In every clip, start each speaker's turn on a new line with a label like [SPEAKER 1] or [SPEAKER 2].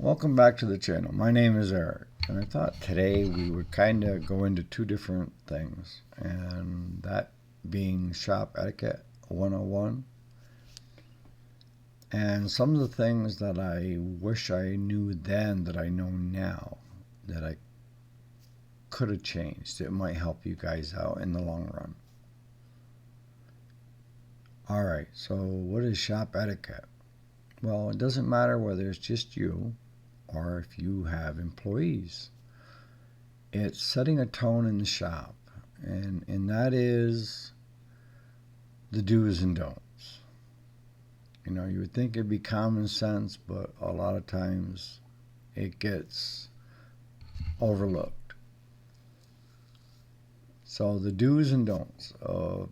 [SPEAKER 1] Welcome back to the channel. My name is Eric, and I thought today we would kind of go into two different things, and that being shop etiquette 101 and some of the things that I wish I knew then that I know now that I could have changed. It might help you guys out in the long run. Alright, so what is shop etiquette? Well, it doesn't matter whether it's just you or if you have employees. It's setting a tone in the shop, and that is the do's and don'ts. You know, you would think it'd be common sense, but a lot of times it gets overlooked. So the do's and don'ts of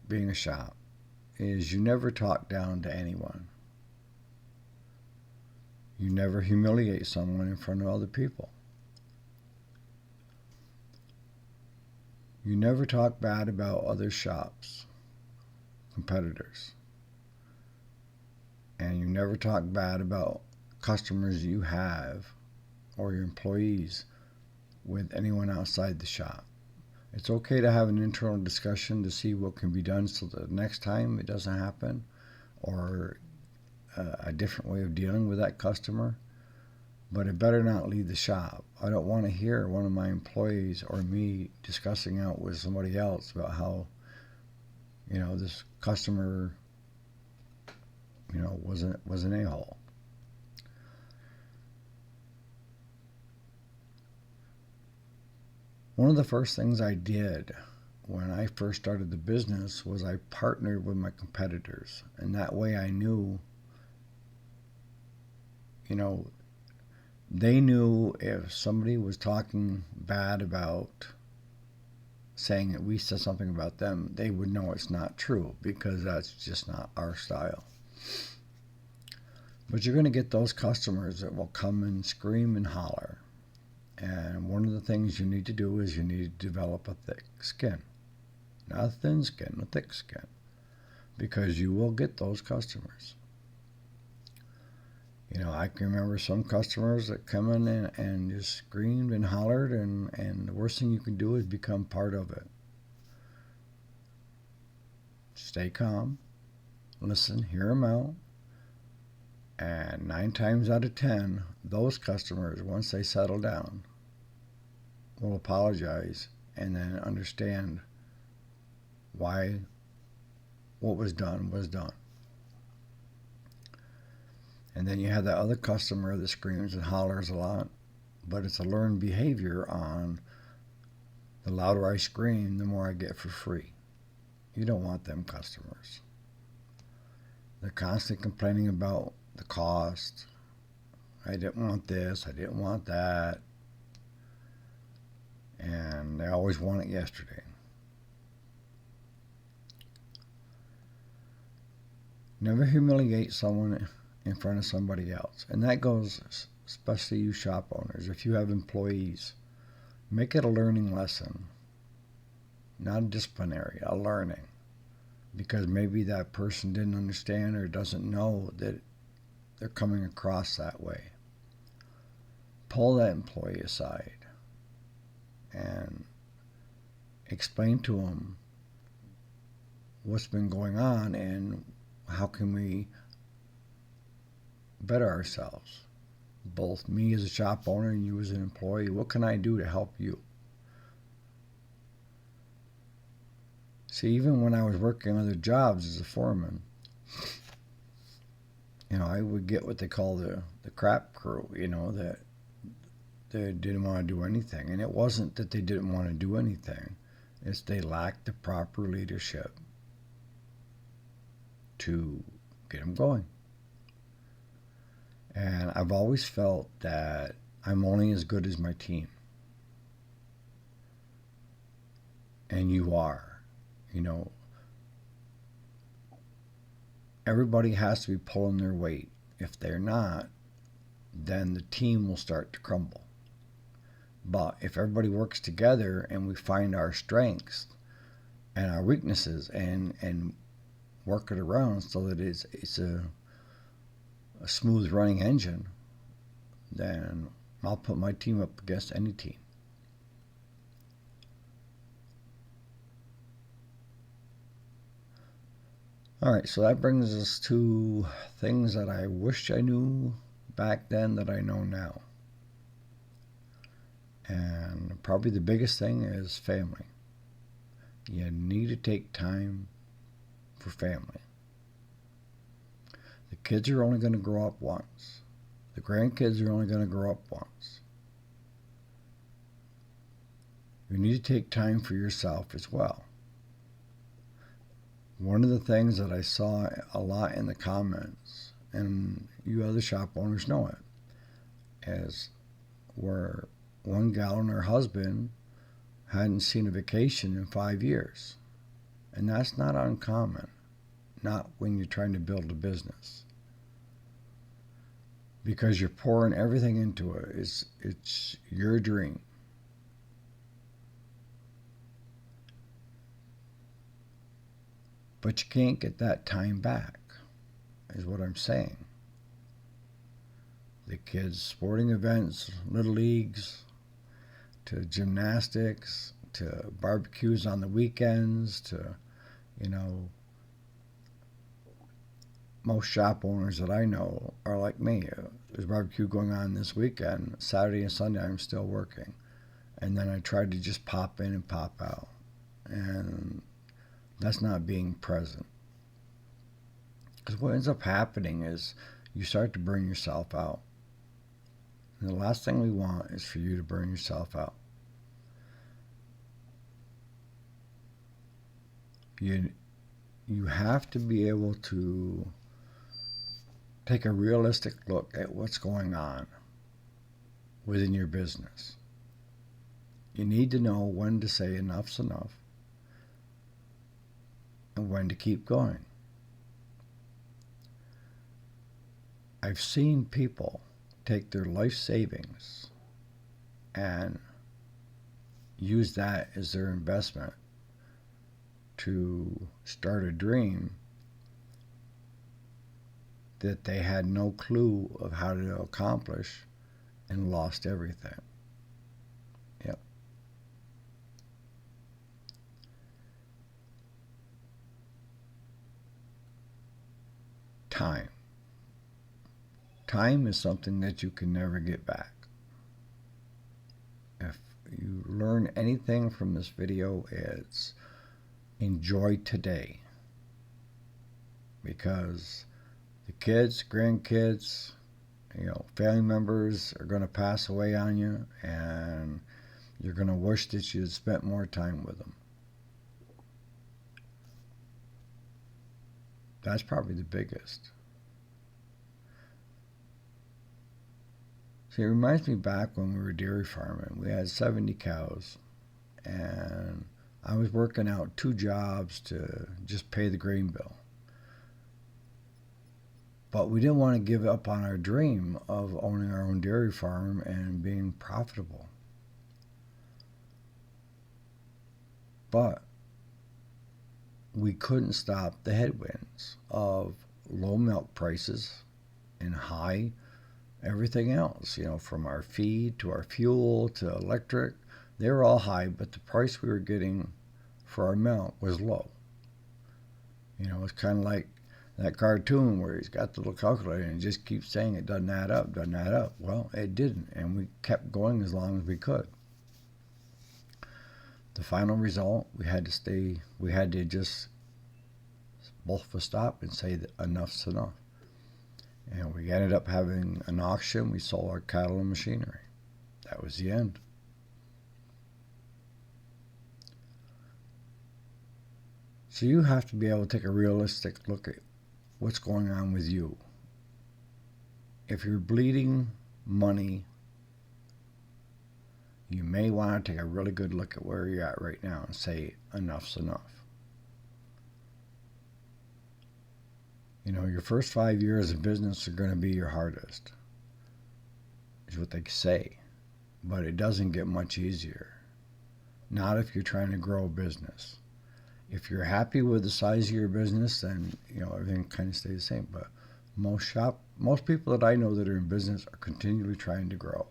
[SPEAKER 1] being a shop is you never talk down to anyone. You never humiliate someone in front of other people. You never talk bad about other shops, competitors. And you never talk bad about customers you have or your employees with anyone outside the shop. It's okay to have an internal discussion to see what can be done so that next time it doesn't happen, or a different way of dealing with that customer, but it better not leave the shop. I don't want to hear one of my employees or me discussing out with somebody else about how, this customer, was an a-hole. One of the first things I did when I first started the business was I partnered with my competitors, and that way I knew, they knew if somebody was talking bad about saying that we said something about them, they would know it's not true because that's just not our style. But you're going to get those customers that will come and scream and holler. And one of the things you need to do is you need to develop a thick skin. Not a thin skin, a thick skin. Because you will get those customers. I can remember some customers that come in and just screamed and hollered, and the worst thing you can do is become part of it. Stay calm, listen, hear them out, and 9 times out of 10, those customers, once they settle down, will apologize and then understand why what was done was done. And then you have that other customer that screams and hollers a lot, but it's a learned behavior on the louder I scream, the more I get for free. You don't want them customers. They're constantly complaining about the cost. I didn't want this, I didn't want that. And they always want it yesterday. Never humiliate someone in front of somebody else. And that goes especially you shop owners. If you have employees, make it a learning lesson. Not a disciplinary, a learning. Because maybe that person didn't understand or doesn't know that they're coming across that way. Pull that employee aside and explain to them what's been going on and how can we better ourselves. Both me as a shop owner and you as an employee. What can I do to help you? See, even when I was working other jobs as a foreman, I would get what they call the crap crew, that they didn't want to do anything. And it wasn't that they didn't want to do anything. It's they lacked the proper leadership to get them going. And I've always felt that I'm only as good as my team. And you are. Everybody has to be pulling their weight. If they're not, then the team will start to crumble. But if everybody works together and we find our strengths and our weaknesses and work it around so that it's a smooth running engine, then I'll put my team up against any team. Alright, so that brings us to things that I wished I knew back then that I know now. And probably the biggest thing is family. You need to take time for family. The kids are only going to grow up once. The grandkids are only going to grow up once. You need to take time for yourself as well. One of the things that I saw a lot in the comments, and you other shop owners know it, is where one gal and her husband hadn't seen a vacation in 5 years. And that's not uncommon, not when you're trying to build a business. Because you're pouring everything into it. It's your dream. But you can't get that time back, is what I'm saying. The kids' sporting events, little leagues, to gymnastics, to barbecues on the weekends, to, most shop owners that I know are like me. There's barbecue going on this weekend. Saturday and Sunday I'm still working. And then I try to just pop in and pop out. And that's not being present. Because what ends up happening is you start to burn yourself out. And the last thing we want is for you to burn yourself out. You have to be able to take a realistic look at what's going on within your business. You need to know when to say enough's enough and when to keep going. I've seen people take their life savings and use that as their investment to start a dream that they had no clue of how to accomplish and lost everything. Yep. Time. Time is something that you can never get back. If you learn anything from this video, it's enjoy today. Because the kids, grandkids, family members are going to pass away on you, and you're going to wish that you had spent more time with them. That's probably the biggest. See, it reminds me back when we were dairy farming. We had 70 cows, and I was working out 2 jobs to just pay the grain bill. But we didn't want to give up on our dream of owning our own dairy farm and being profitable. But we couldn't stop the headwinds of low milk prices and high everything else, from our feed to our fuel to electric. They were all high, but the price we were getting for our milk was low. It's kind of like that cartoon where he's got the little calculator and he just keeps saying it doesn't add up, doesn't add up. Well, it didn't, and we kept going as long as we could. The final result, we had to just both of us stop and say that enough's enough. And we ended up having an auction. We sold our cattle and machinery. That was the end. So you have to be able to take a realistic look at what's going on with you. If you're bleeding money, you may want to take a really good look at where you're at right now and say enough's enough. Your first 5 years of business are going to be your hardest, is what they say. But it doesn't get much easier. Not if you're trying to grow a business. If you're happy with the size of your business, then everything kind of stays the same. But Most people that I know that are in business are continually trying to grow.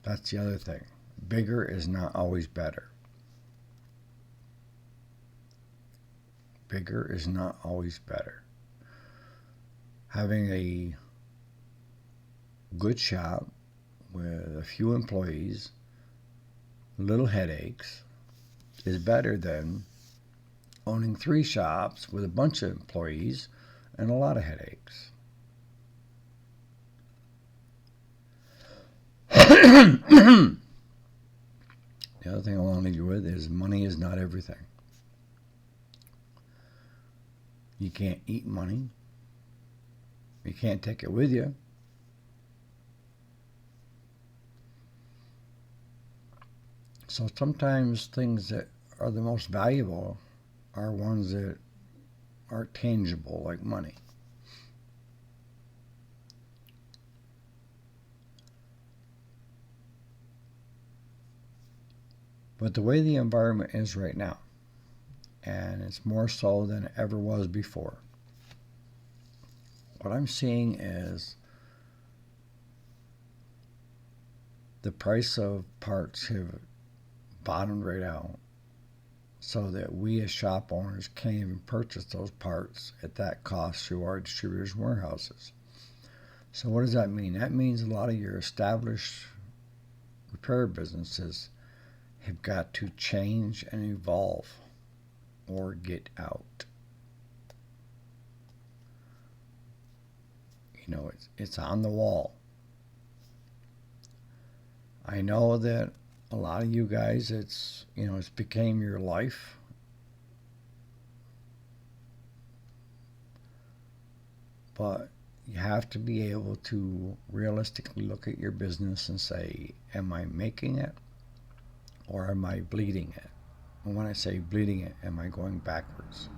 [SPEAKER 1] That's the other thing. Bigger is not always better. Bigger is not always better. Having a good shop with a few employees, little headaches, is better than owning 3 shops with a bunch of employees and a lot of headaches. The other thing I want to leave you with is money is not everything. You can't eat money. You can't take it with you. So sometimes things that are the most valuable are ones that are tangible, like money. But the way the environment is right now, and it's more so than it ever was before, what I'm seeing is the price of parts have bottomed right out, so that we as shop owners can't even purchase those parts at that cost through our distributors' warehouses. So what does that mean? That means a lot of your established repair businesses have got to change and evolve or get out. You know, it's on the wall. I know that a lot of you guys, it's became your life. But you have to be able to realistically look at your business and say, am I making it or am I bleeding it? And when I say bleeding it, am I going backwards?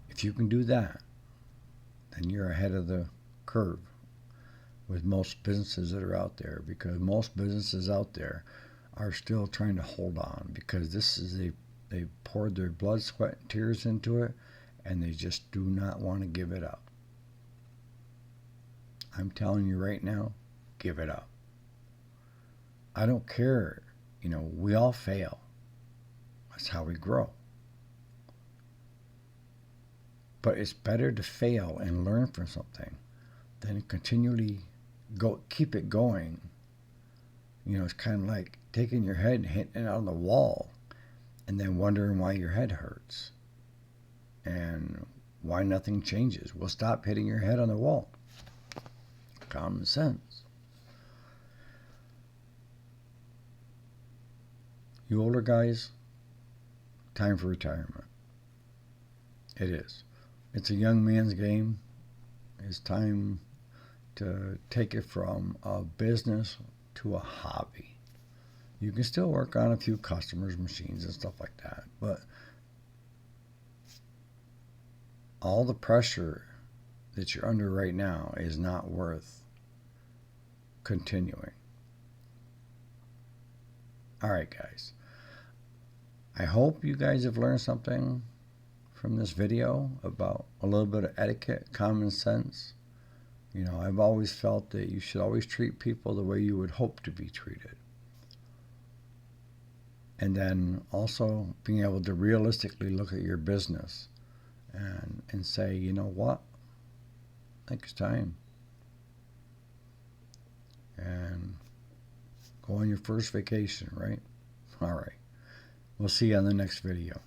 [SPEAKER 1] If you can do that, then you're ahead of the curve with most businesses that are out there, because most businesses out there are still trying to hold on, because they poured their blood, sweat, and tears into it, and they just do not want to give it up. I'm telling you right now, give it up. I don't care. We all fail. That's how we grow. But it's better to fail and learn from something than continually keep it going. It's kind of like taking your head and hitting it on the wall and then wondering why your head hurts and why nothing changes. Well, stop hitting your head on the wall. Common sense. You older guys, time for retirement. It is. It's a young man's game. It's time to take it from a business to a hobby. You can still work on a few customers' machines and stuff like that, but all the pressure that you're under right now is not worth continuing. All right, guys. I hope you guys have learned something from this video about a little bit of etiquette, common sense. I've always felt that you should always treat people the way you would hope to be treated. And then also being able to realistically look at your business and say, you know what? I think it's time. And go on your first vacation, right? All right. We'll see you on the next video.